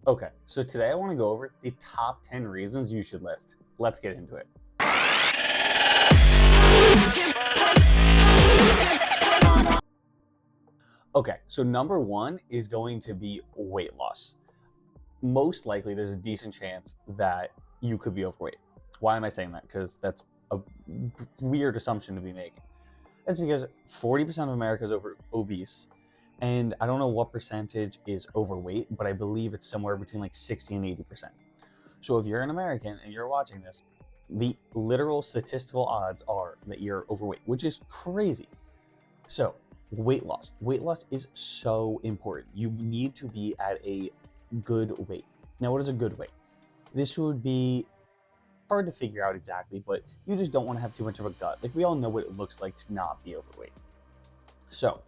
Okay, so today I want to go over the top 10 reasons you should lift. Let's get into it. Okay, so number one is going to be weight loss. Most likely, there's a decent chance that you could be overweight. Why am I saying that? Because that's a weird assumption to be making. That's because 40% of America is obese, and I don't know what percentage is overweight, but I believe it's somewhere between like 60 and 80%. So if you're an American and you're watching this, the literal statistical odds are that you're overweight, which is crazy. So weight loss. Weight loss is so important. You need to be at a good weight. Now, what is a good weight? This would be hard to figure out exactly, but you just don't want to have too much of a gut. Like, we all know what it looks like to not be overweight. So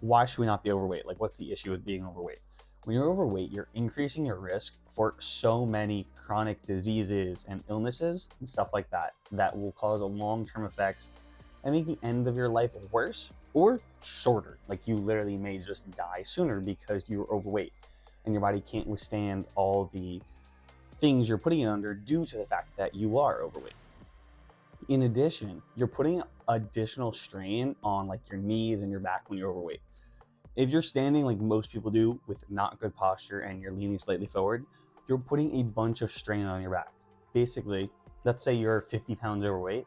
why should we not be overweight? Like, what's the issue with being overweight? When you're overweight, you're increasing your risk for so many chronic diseases and illnesses and stuff like that that will cause long-term effects and make the end of your life worse or shorter. Like, you literally may just die sooner because you're overweight and your body can't withstand all the things you're putting it under due to the fact that you are overweight. In addition, you're putting additional strain on like your knees and your back when you're overweight. If you're standing like most people do with not good posture and you're leaning slightly forward, you're putting a bunch of strain on your back. Basically, let's say you're 50 pounds overweight.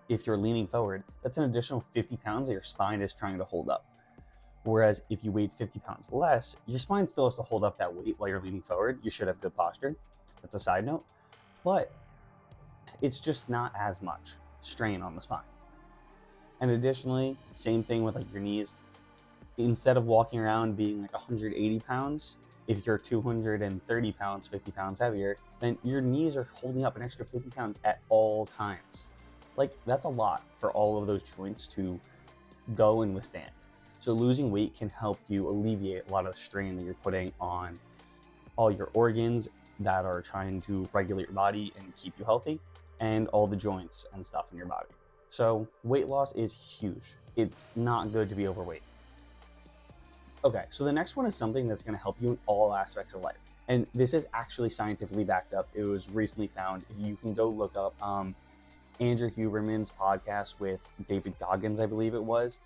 If you're leaning forward, that's an additional 50 pounds that your spine is trying to hold up. Whereas if you weighed 50 pounds less, your spine still has to hold up that weight while you're leaning forward. You should have good posture. That's a side note. But it's just not as much strain on the spine. And additionally, same thing with like your knees. Instead of walking around being like 180 pounds, if you're 230 pounds, 50 pounds heavier, then your knees are holding up an extra 50 pounds at all times. Like, that's a lot for all of those joints to go and withstand. So losing weight can help you alleviate a lot of the strain that you're putting on all your organs that are trying to regulate your body and keep you healthy, and all the joints and stuff in your body. So weight loss is huge. It's not good to be overweight. Okay, so the next one is something that's going to help you in all aspects of life. And this is actually scientifically backed up. It was recently found. If you can go look up Andrew Huberman's podcast with David Goggins, I believe it was.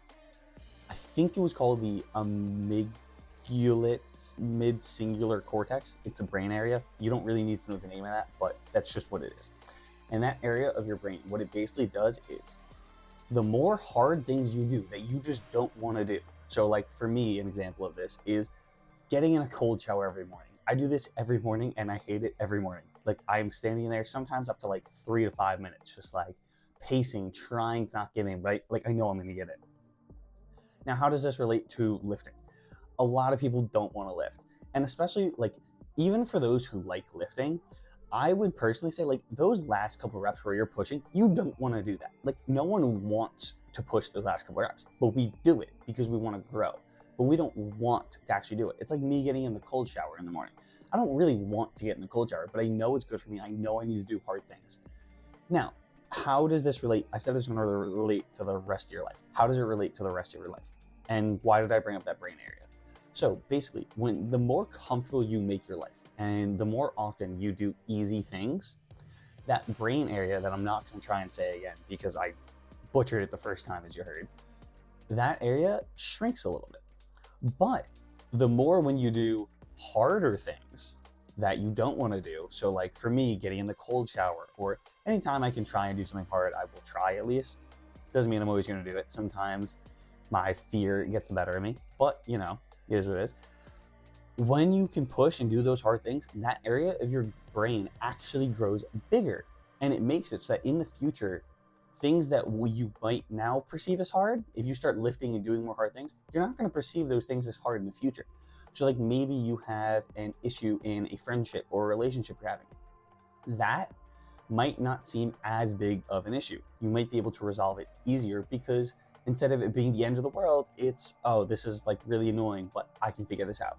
I think it was called the amygdala mid-singular cortex. It's a brain area. You don't really need to know the name of that, but that's just what it is. And that area of your brain, what it basically does is the more hard things you do that you just don't want to do. So like for me, an example of this is getting in a cold shower every morning. I do this every morning and I hate it every morning. Like, I'm standing there sometimes up to like 3 to 5 minutes, just like pacing, trying to not get in, but I know I'm going to get in. Now, how does this relate to lifting? A lot of people don't want to lift. And especially like, even for those who like lifting, I would personally say like those last couple reps where you're pushing, you don't want to do that. Like, no one wants to push those last couple reps, but we do it because we want to grow, but we don't want to actually do it. It's like me getting in the cold shower in the morning. I don't really want to get in the cold shower, but I know it's good for me. I know I need to do hard things. Now, how does this relate? I said it's going to relate to the rest of your life. How does it relate to the rest of your life? And why did I bring up that brain area? So basically, the more comfortable you make your life and the more often you do easy things, that brain area that I'm not going to try and say again because I butchered it the first time, as you heard, that area shrinks a little bit. But the more when you do harder things that you don't want to do, so like for me, getting in the cold shower, or anytime I can try and do something hard, I will try at least. Doesn't mean I'm always going to do it. Sometimes my fear gets the better of me, but you know, it is what it is. When you can push and do those hard things, that area of your brain actually grows bigger, and it makes it so that in the future, things that you might now perceive as hard, if you start lifting and doing more hard things, you're not going to perceive those things as hard in the future. So like maybe you have an issue in a friendship or a relationship you're having. That might not seem as big of an issue. You might be able to resolve it easier because instead of it being the end of the world, it's, oh, this is like really annoying, but I can figure this out.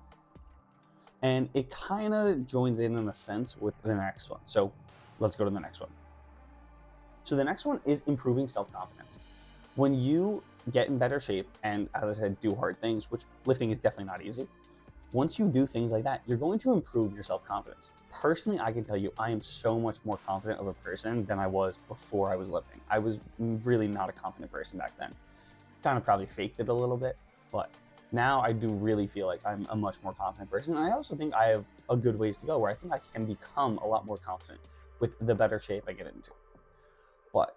And it kind of joins in a sense with the next one. So let's go to the next one. So the next one is improving self-confidence. When you get in better shape and, as I said, do hard things, which lifting is definitely not easy, Once you do things like that, you're going to improve your self-confidence. Personally, I can tell you, I am so much more confident of a person than I was before I was lifting. I was really not a confident person back then. Kind of probably faked it a little bit, but now I do really feel like I'm a much more confident person. And I also think I have a good ways to go where I think I can become a lot more confident with the better shape I get into. But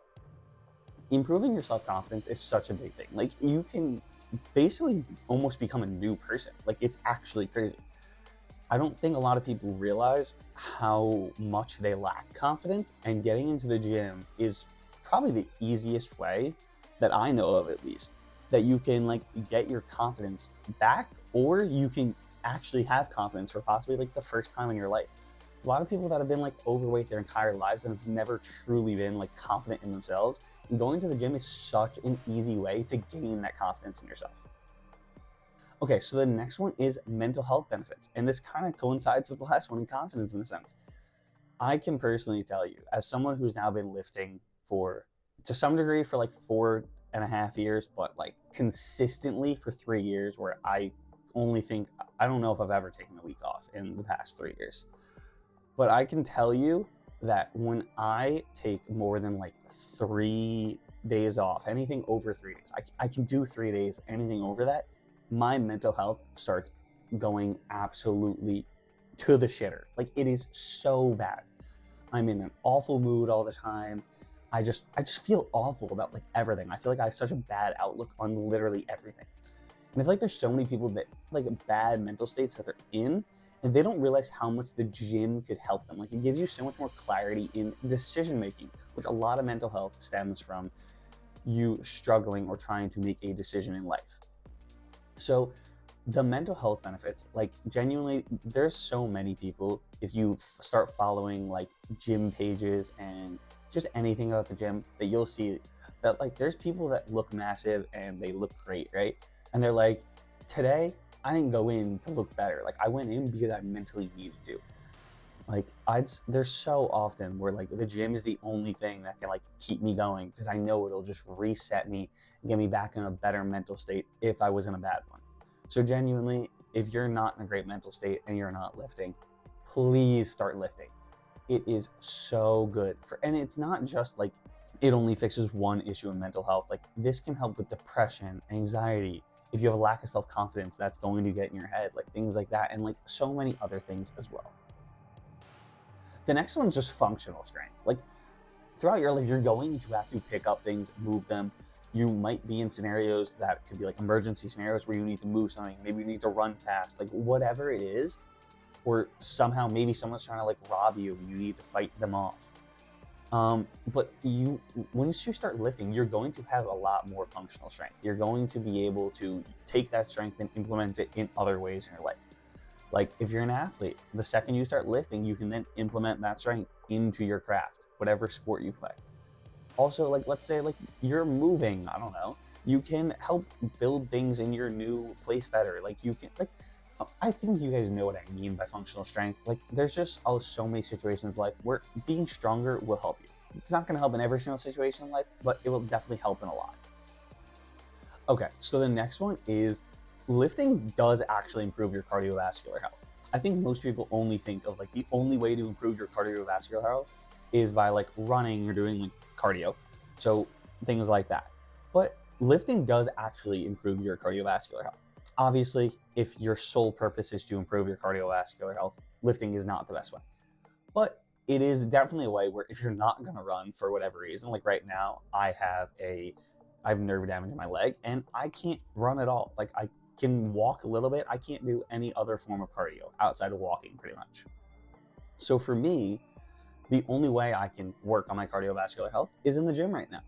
improving your self-confidence is such a big thing. Like, you can basically almost become a new person. Like, it's actually crazy. I don't think a lot of people realize how much they lack confidence, and getting into the gym is probably the easiest way that I know of, at least, that you can like get your confidence back, or you can actually have confidence for possibly like the first time in your life. A lot of people that have been like overweight their entire lives and have never truly been like confident in themselves, and going to the gym is such an easy way to gain that confidence in yourself. Okay, so the next one is mental health benefits. And this kind of coincides with the last one in confidence in a sense. I can personally tell you, as someone who's now been lifting for, to some degree, for like 4.5 years, but like consistently for 3 years, where I only think, I don't know if I've ever taken a week off in the past 3 years. But I can tell you that when I take more than like 3 days off, anything over 3 days, I can do 3 days, anything over that, my mental health starts going absolutely to the shitter. Like, it is so bad. I'm in an awful mood all the time. I just feel awful about like everything. I feel like I have such a bad outlook on literally everything. And I feel like there's so many people that like bad mental states that they're in, and they don't realize how much the gym could help them. Like, it gives you so much more clarity in decision making, which a lot of mental health stems from you struggling or trying to make a decision in life. So the mental health benefits, like, genuinely, there's so many people, if you start following like gym pages and just anything about the gym, that you'll see that like there's people that look massive and they look great, right? And they're like, today I didn't go in to look better. Like, I went in because I mentally needed to. Like, there's so often where like the gym is the only thing that can like keep me going, because I know it'll just reset me and get me back in a better mental state if I was in a bad one. So genuinely, if you're not in a great mental state and you're not lifting, please start lifting. It is so good and it's not just like it only fixes one issue in mental health. Like, this can help with depression, anxiety. If you have a lack of self-confidence, that's going to get in your head, like things like that, and like so many other things as well. The next one's just functional strength. Like, throughout your life, you're going to have to pick up things, move them. You might be in scenarios that could be like emergency scenarios where you need to move something. Maybe you need to run fast, like whatever it is, or somehow maybe someone's trying to like rob you and you need to fight them off. But once you start lifting, you're going to have a lot more functional strength. You're going to be able to take that strength and implement it in other ways in your life. Like, if you're an athlete, the second you start lifting, you can then implement that strength into your craft, whatever sport you play. Also, like, let's say like you're moving, I don't know, you can help build things in your new place better. Like, you can, like, I think you guys know what I mean by functional strength. Like, there's just so many situations in life where being stronger will help you. It's not going to help in every single situation in life, but it will definitely help in a lot. Okay, so the next one is lifting does actually improve your cardiovascular health. I think most people only think of like the only way to improve your cardiovascular health is by like running or doing like cardio. So things like that. But lifting does actually improve your cardiovascular health. Obviously, if your sole purpose is to improve your cardiovascular health, lifting is not the best way. But it is definitely a way where if you're not going to run for whatever reason, like right now, I have nerve damage in my leg and I can't run at all. Like, I can walk a little bit. I can't do any other form of cardio outside of walking, pretty much. So for me, the only way I can work on my cardiovascular health is in the gym right now.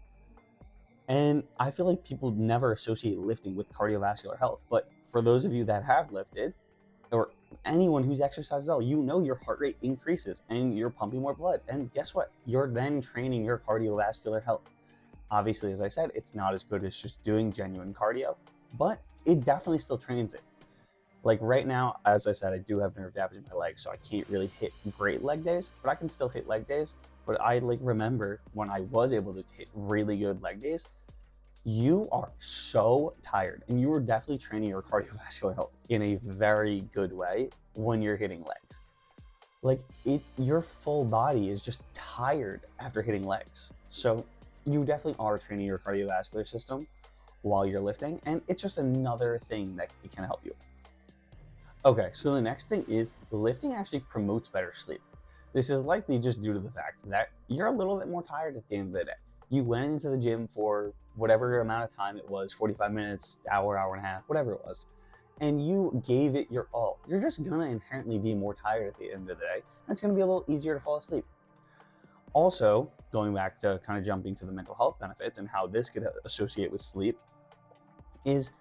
And I feel like people never associate lifting with cardiovascular health. But for those of you that have lifted, or anyone who's exercised at all, you know your heart rate increases and you're pumping more blood. And guess what? You're then training your cardiovascular health. Obviously, as I said, it's not as good as just doing genuine cardio, but it definitely still trains it. Like right now, as I said, I do have nerve damage in my leg, so I can't really hit great leg days, but I can still hit leg days. But I like remember when I was able to hit really good leg days, you are so tired, and you are definitely training your cardiovascular health in a very good way when you're hitting legs. Like your full body is just tired after hitting legs. So you definitely are training your cardiovascular system while you're lifting, and it's just another thing that it can help you. Okay, so the next thing is lifting actually promotes better sleep. This is likely just due to the fact that you're a little bit more tired at the end of the day. You went into the gym for whatever amount of time it was, 45 minutes, hour, hour and a half, whatever it was, and you gave it your all. You're just gonna inherently be more tired at the end of the day, and it's gonna be a little easier to fall asleep. Also, going back to kind of jumping to the mental health benefits and how this could associate with sleep, is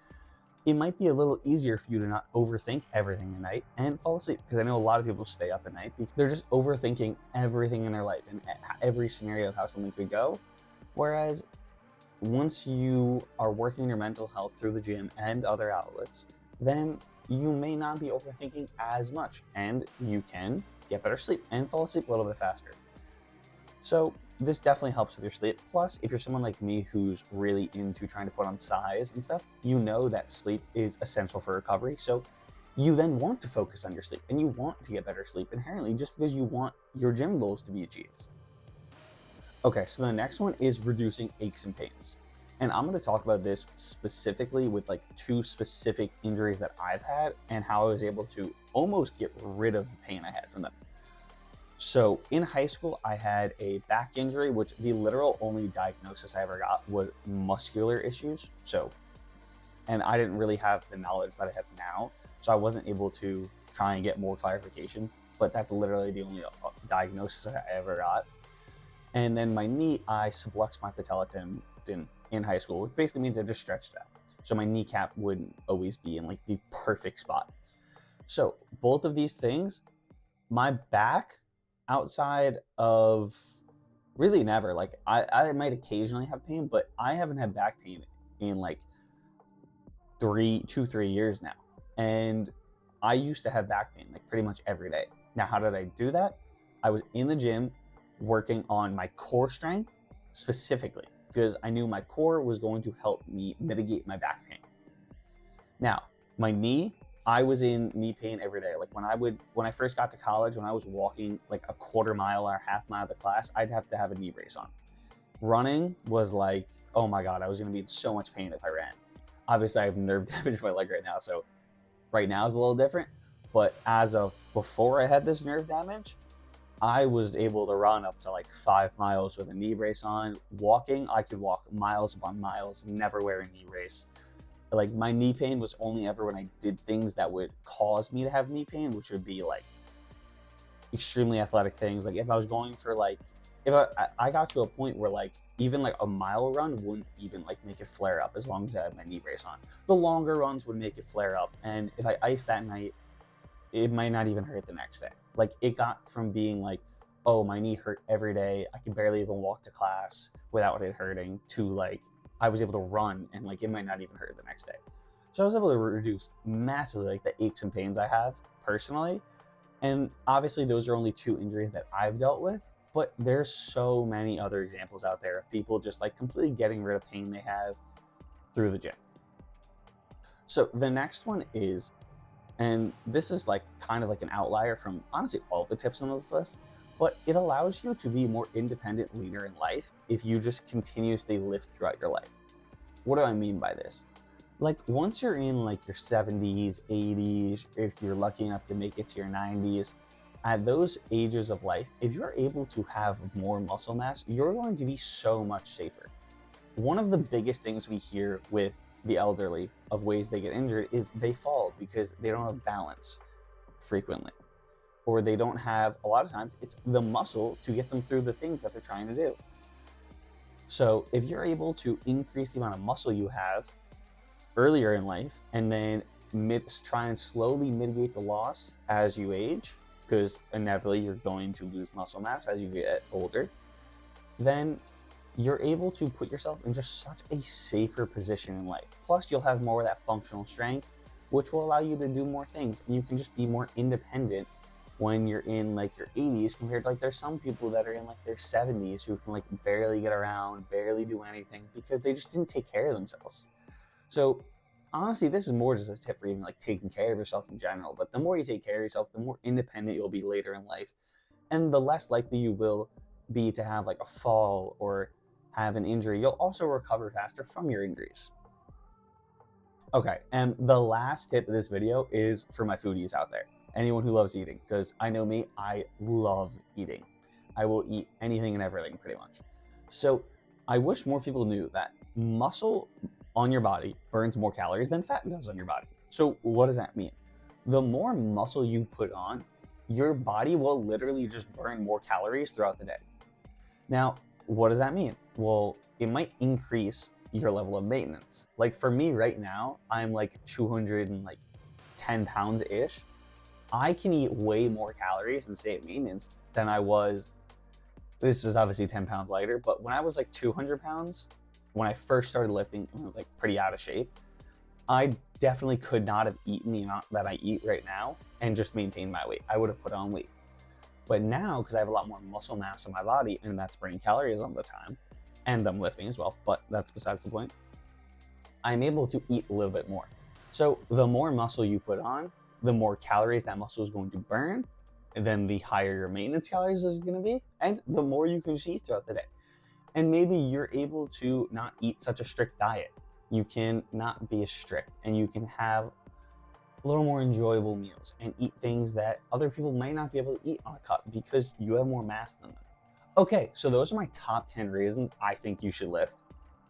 it might be a little easier for you to not overthink everything at night and fall asleep. Because I know a lot of people stay up at night because they're just overthinking everything in their life and every scenario of how something could go. Whereas once you are working on your mental health through the gym and other outlets, then you may not be overthinking as much and you can get better sleep and fall asleep a little bit faster. So this definitely helps with your sleep. Plus, if you're someone like me who's really into trying to put on size and stuff, you know that sleep is essential for recovery. So you then want to focus on your sleep and you want to get better sleep inherently just because you want your gym goals to be achieved. Okay, so the next one is reducing aches and pains. And I'm going to talk about this specifically with like 2 specific injuries that I've had and how I was able to almost get rid of the pain I had from them. So in high school, I had a back injury, which the literal only diagnosis I ever got was muscular issues. And I didn't really have the knowledge that I have now. So I wasn't able to try and get more clarification, but that's literally the only diagnosis I ever got. And then my knee, I subluxed my patella tendon in high school, which basically means I just stretched out. So my kneecap wouldn't always be in like the perfect spot. So both of these things, my back, outside of really never, like I might occasionally have pain, but I haven't had back pain in like 3 years now. And I used to have back pain like pretty much every day. Now, how did I do that? I was in the gym working on my core strength specifically because I knew my core was going to help me mitigate my back pain. Now, my knee, I was in knee pain every day. Like when I first got to college, when I was walking like a quarter mile or half mile to class, I'd have to have a knee brace on. Running was like, oh my God, I was going to be in so much pain if I ran. Obviously, I have nerve damage in my leg right now, so right now is a little different. But as of before I had this nerve damage, I was able to run up to like 5 miles with a knee brace on. Walking, I could walk miles upon miles, never wear a knee brace. Like my knee pain was only ever when I did things that would cause me to have knee pain, which would be like extremely athletic things. Like if I was going for like, if I got to a point where like even like a mile run wouldn't even like make it flare up as long as I had my knee brace on. The longer runs would make it flare up. And if I iced that night, it might not even hurt the next day. Like it got from being like, oh, my knee hurt every day, I could barely even walk to class without it hurting, to like, I was able to run and like it might not even hurt the next day. So I was able to reduce massively like the aches and pains I have personally. And obviously those are only 2 injuries that I've dealt with, but there's so many other examples out there of people just like completely getting rid of pain they have through the gym. So the next one is, and this is like kind of like an outlier from honestly all the tips on this list, but it allows you to be more independent, leaner in life if you just continuously lift throughout your life. What do I mean by this? Like once you're in like your 70s, 80s, if you're lucky enough to make it to your 90s, at those ages of life, if you're able to have more muscle mass, you're going to be so much safer. One of the biggest things we hear with the elderly of ways they get injured is they fall because they don't have balance frequently, or they don't have, a lot of times it's the muscle to get them through the things that they're trying to do. So if you're able to increase the amount of muscle you have earlier in life and then try and slowly mitigate the loss as you age, because inevitably you're going to lose muscle mass as you get older, then you're able to put yourself in just such a safer position in life. Plus, you'll have more of that functional strength, which will allow you to do more things, and you can just be more independent when you're in like your 80s compared to like there's some people that are in like their 70s who can like barely get around, barely do anything because they just didn't take care of themselves. So honestly, this is more just a tip for even like taking care of yourself in general. But the more you take care of yourself, the more independent you'll be later in life, and the less likely you will be to have like a fall or have an injury. You'll also recover faster from your injuries. Okay, and the last tip of this video is for my foodies out there. Anyone who loves eating, because I know me, I love eating. I will eat anything and everything pretty much. So I wish more people knew that muscle on your body burns more calories than fat does on your body. So what does that mean? The more muscle you put on, your body will literally just burn more calories throughout the day. Now, what does that mean? Well, it might increase your level of maintenance. Like for me right now, I'm like 210 pounds-ish. I can eat way more calories and stay at maintenance than I was. This is obviously 10 pounds lighter, but when I was like 200 pounds, when I first started lifting, I was like pretty out of shape. I definitely could not have eaten the amount that I eat right now and just maintained my weight. I would have put on weight. But now, because I have a lot more muscle mass in my body and that's burning calories all the time, and I'm lifting as well, but that's besides the point, I'm able to eat a little bit more. So the more muscle you put on, the more calories that muscle is going to burn, and then the higher your maintenance calories is going to be, and the more you can eat throughout the day. And maybe you're able to not eat such a strict diet. You can not be as strict, and you can have a little more enjoyable meals and eat things that other people might not be able to eat on a cut because you have more mass than them. Okay, so those are my top 10 reasons I think you should lift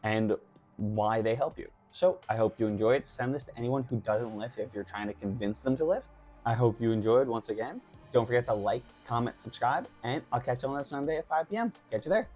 and why they help you. So I hope you enjoyed. Send this to anyone who doesn't lift if you're trying to convince them to lift. I hope you enjoyed once again. Don't forget to like, comment, subscribe, and I'll catch you on that Sunday at 5 p.m. Catch you there.